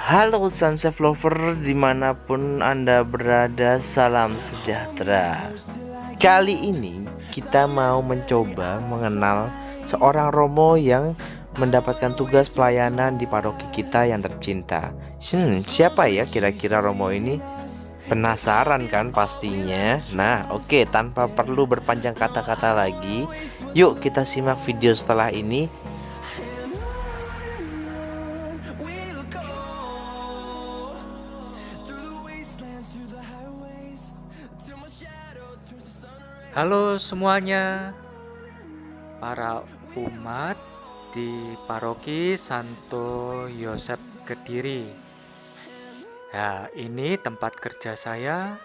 Halo Sunset Lover, dimanapun Anda berada, salam sejahtera. Kali ini kita mau mencoba mengenal seorang Romo yang mendapatkan tugas pelayanan di paroki kita yang tercinta. Siapa ya kira-kira Romo ini? Penasaran kan pastinya? Nah oke, tanpa perlu berpanjang kata-kata lagi, yuk kita simak video setelah ini. Halo semuanya, para umat di Paroki Santo Yosef Kediri. Ya, ini tempat kerja saya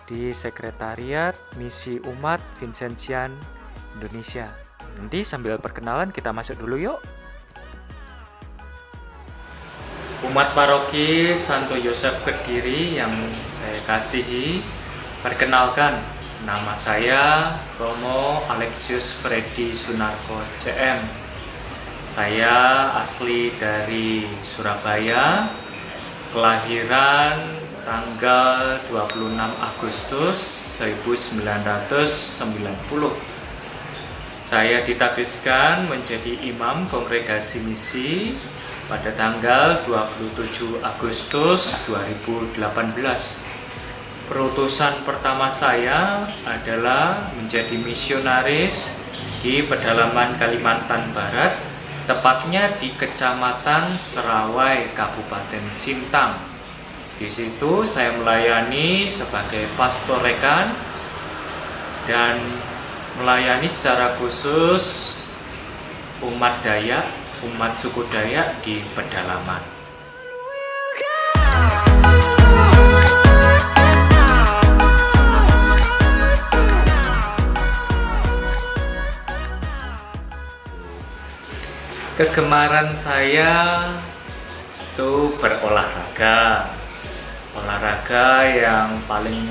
di Sekretariat Misi Umat Vincentian Indonesia. Nanti sambil perkenalan kita masuk dulu yuk. Umat Paroki Santo Yosef Kediri yang saya kasihi, perkenalkan. Nama saya Romo Alexius Freddy Sunarko CM. Saya asli dari Surabaya, kelahiran tanggal 26 Agustus 1990. Saya ditabiskan menjadi imam kongregasi misi pada tanggal 27 Agustus 2018. Perutusan pertama saya adalah menjadi misionaris di pedalaman Kalimantan Barat, tepatnya di Kecamatan Serawai, Kabupaten Sintang. Di situ saya melayani sebagai pastor rekan dan melayani secara khusus umat Dayak, umat suku Dayak di pedalaman. Kegemaran saya itu berolahraga. Olahraga yang paling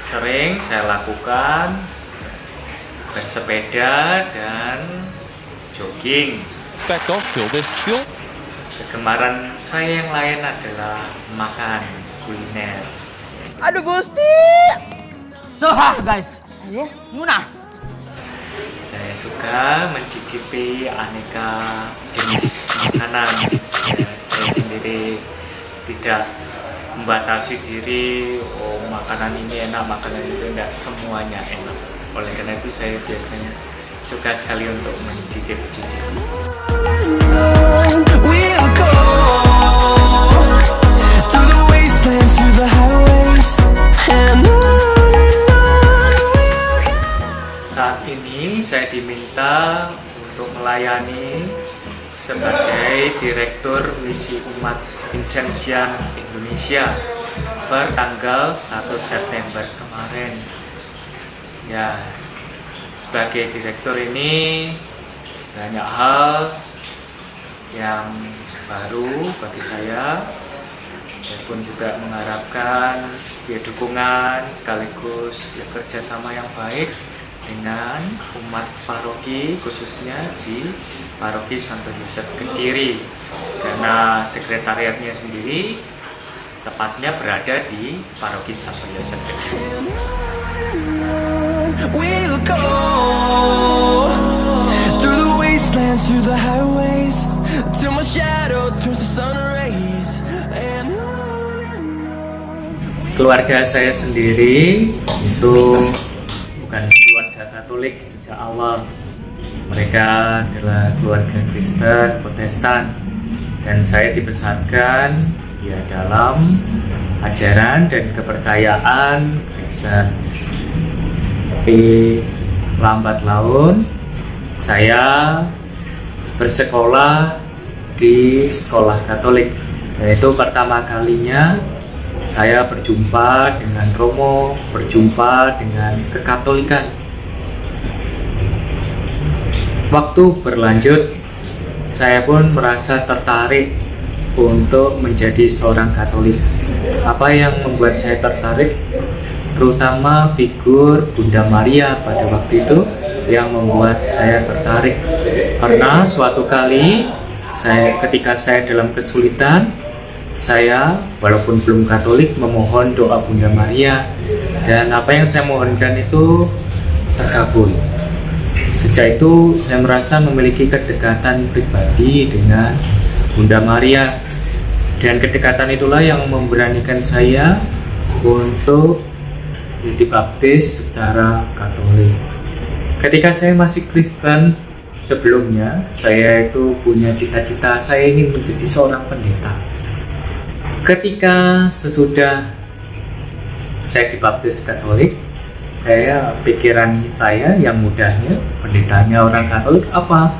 sering saya lakukan bersepeda dan jogging. Kegemaran saya yang lain adalah makan kuliner. Aduh Gusti, sohah guys, ayo nguna. Saya suka mencicipi aneka jenis makanan. Saya sendiri tidak membatasi diri, makanan ini enak, makanan itu enggak, semuanya enak. Oleh karena itu saya biasanya suka sekali untuk mencicip-cicip. Saat ini saya diminta untuk melayani sebagai Direktur Misi Umat Vincentian Indonesia per tanggal 1 September kemarin. Ya, sebagai direktur ini banyak hal yang baru bagi saya. Saya pun juga mengharapkan dukungan sekaligus kerjasama yang baik dengan umat paroki, khususnya di Paroki Santo Yosef Kediri, karena sekretariatnya sendiri tepatnya berada di Paroki Santo Yosef Kediri. We'll go through the wastelands, through the highways, till my shadow turns to sun rays. Keluarga saya sendiri itu bukan keluarga Katolik sejak awal. Mereka adalah keluarga Kristen Protestan, dan saya dibesarkan ya dalam ajaran dan kepercayaan Kristen. Tapi lambat laun saya bersekolah di sekolah Katolik, dan itu pertama kalinya saya berjumpa dengan Romo, berjumpa dengan kekatolikan. Waktu berlanjut, saya pun merasa tertarik untuk menjadi seorang Katolik. Apa yang membuat saya tertarik? Terutama figur Bunda Maria pada waktu itu yang membuat saya tertarik. Karena suatu kali ketika saya dalam kesulitan, saya walaupun belum Katolik memohon doa Bunda Maria, dan apa yang saya mohonkan itu terkabul. Sejak itu saya merasa memiliki kedekatan pribadi dengan Bunda Maria, dan kedekatan itulah yang memberanikan saya untuk dibaptis secara Katolik. Ketika saya masih Kristen sebelumnya, saya itu punya cita-cita saya ingin menjadi seorang pendeta. Ketika sesudah saya dibaptis Katolik, pikiran saya yang mudahnya, pendetanya orang Katolik apa?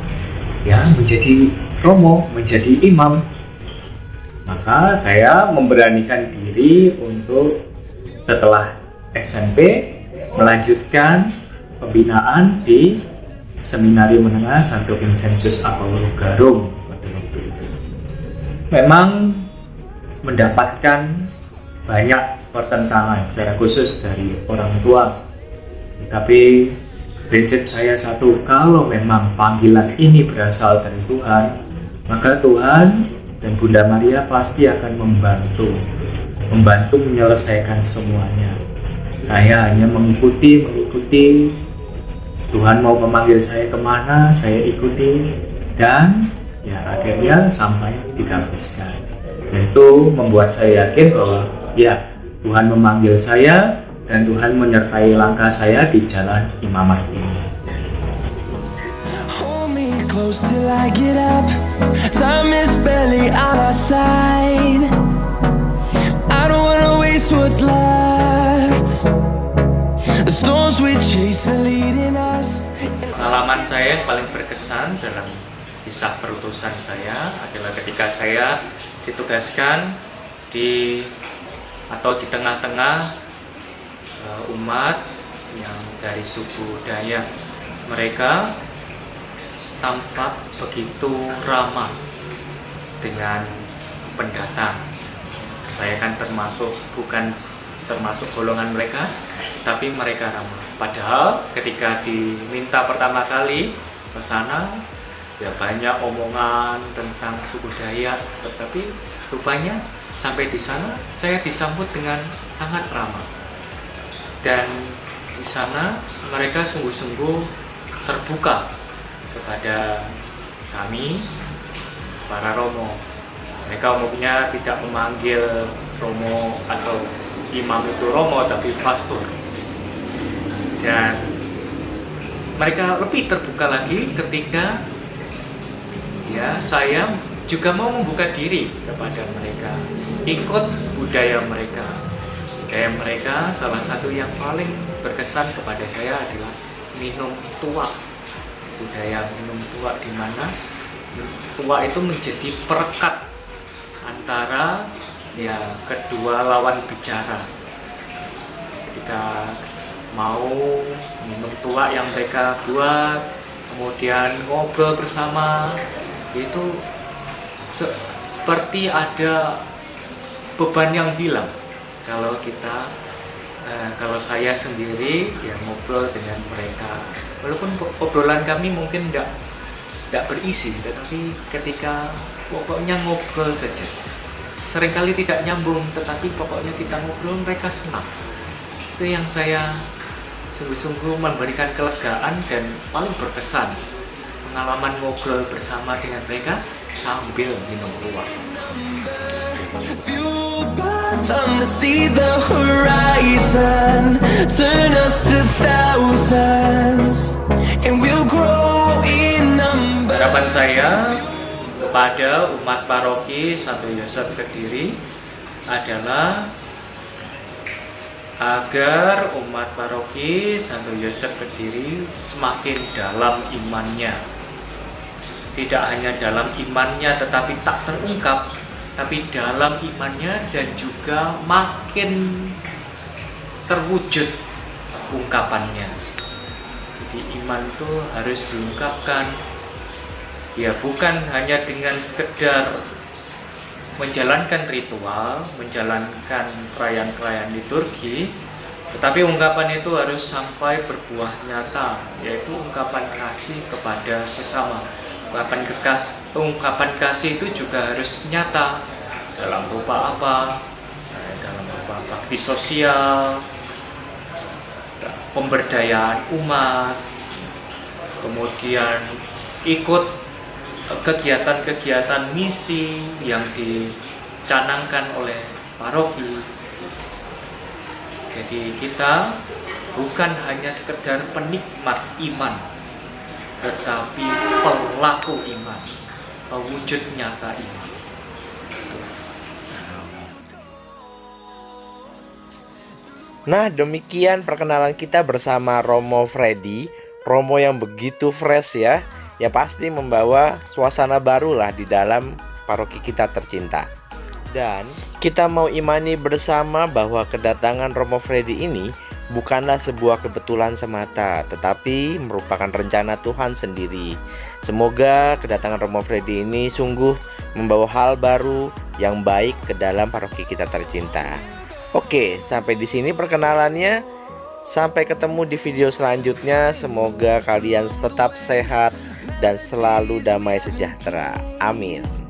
Ya, menjadi romo, menjadi imam. Maka saya memberanikan diri untuk setelah SMP melanjutkan pembinaan di Seminari Menengah Santo Vincentius Apollo Garum pada waktu itu. Memang mendapatkan banyak pertentangan secara khusus dari orang tua. Tapi prinsip saya satu, kalau memang panggilan ini berasal dari Tuhan, maka Tuhan dan Bunda Maria pasti akan membantu menyelesaikan semuanya. Saya hanya mengikuti Tuhan mau memanggil saya kemana, saya ikuti, dan ya akhirnya sampai dibaptiskan. Dan itu membuat saya yakin bahwa ya Tuhan memanggil saya dan Tuhan menyertai langkah saya di jalan imamat ini. Hold me close till I get up. Time is barely on our side. I don't wanna waste what's left. The storms we chase are leading us. Pengalaman saya yang paling berkesan dalam kisah perutusan saya adalah ketika saya ditugaskan di tengah-tengah umat yang dari suku Dayak. Mereka tampak begitu ramah dengan pendatang. Saya kan bukan termasuk golongan mereka, tapi mereka ramah. Padahal ketika diminta pertama kali ke sana, ya banyak omongan tentang suku Dayak, tetapi rupanya sampai di sana saya disambut dengan sangat ramah. Dan di sana mereka sungguh-sungguh terbuka kepada kami, para romo. Mereka umumnya tidak memanggil romo atau imam itu romo, tapi pastor. Dan mereka lebih terbuka lagi ketika ya saya juga mau membuka diri kepada mereka, ikut budaya mereka. Budaya mereka salah satu yang paling berkesan kepada saya adalah minum tuak. Budaya minum tuak, di mana tuak itu menjadi perekat antara ya kedua lawan bicara. Ketika mau minum tuak yang mereka buat, kemudian ngobrol bersama, itu seperti ada beban yang hilang. Kalau saya sendiri ya ngobrol dengan mereka, walaupun obrolan kami mungkin tidak berisi, tetapi ketika pokoknya ngobrol saja, seringkali tidak nyambung, tetapi pokoknya kita ngobrol, mereka senang. Itu yang saya sungguh-sungguh memberikan kelegaan dan paling berkesan, pengalaman ngobrol bersama dengan mereka sambil minum tuak. Fueled by them to see the horizon, turn us to thousands, and we'll grow in number. Harapan saya kepada umat paroki Santo Yosef Kediri adalah agar umat paroki Santo Yosef Kediri semakin dalam imannya. Tidak hanya dalam imannya tetapi tak terungkap, tapi dalam imannya dan juga makin terwujud ungkapannya. Jadi iman itu harus diungkapkan, ya bukan hanya dengan sekedar menjalankan ritual, menjalankan perayaan-perayaan liturgi, tetapi ungkapan itu harus sampai berbuah nyata, yaitu ungkapan kasih kepada sesama. Ungkapan kasih itu juga harus nyata, dalam rupa apa? Misalnya dalam rupa bakti sosial, pemberdayaan umat, kemudian ikut kegiatan-kegiatan misi yang dicanangkan oleh paroki. Jadi kita bukan hanya sekedar penikmat iman, tetapi pelaku iman, wujud nyata iman. Nah, demikian perkenalan kita bersama Romo Freddy. Romo yang begitu fresh ya, yang pasti membawa suasana baru lah di dalam paroki kita tercinta. Dan kita mau imani bersama bahwa kedatangan Romo Freddy ini bukanlah sebuah kebetulan semata, tetapi merupakan rencana Tuhan sendiri. Semoga kedatangan Romo Freddy ini sungguh membawa hal baru yang baik ke dalam paroki kita tercinta. Oke, sampai di sini perkenalannya. Sampai ketemu di video selanjutnya. Semoga kalian tetap sehat dan selalu damai sejahtera. Amin.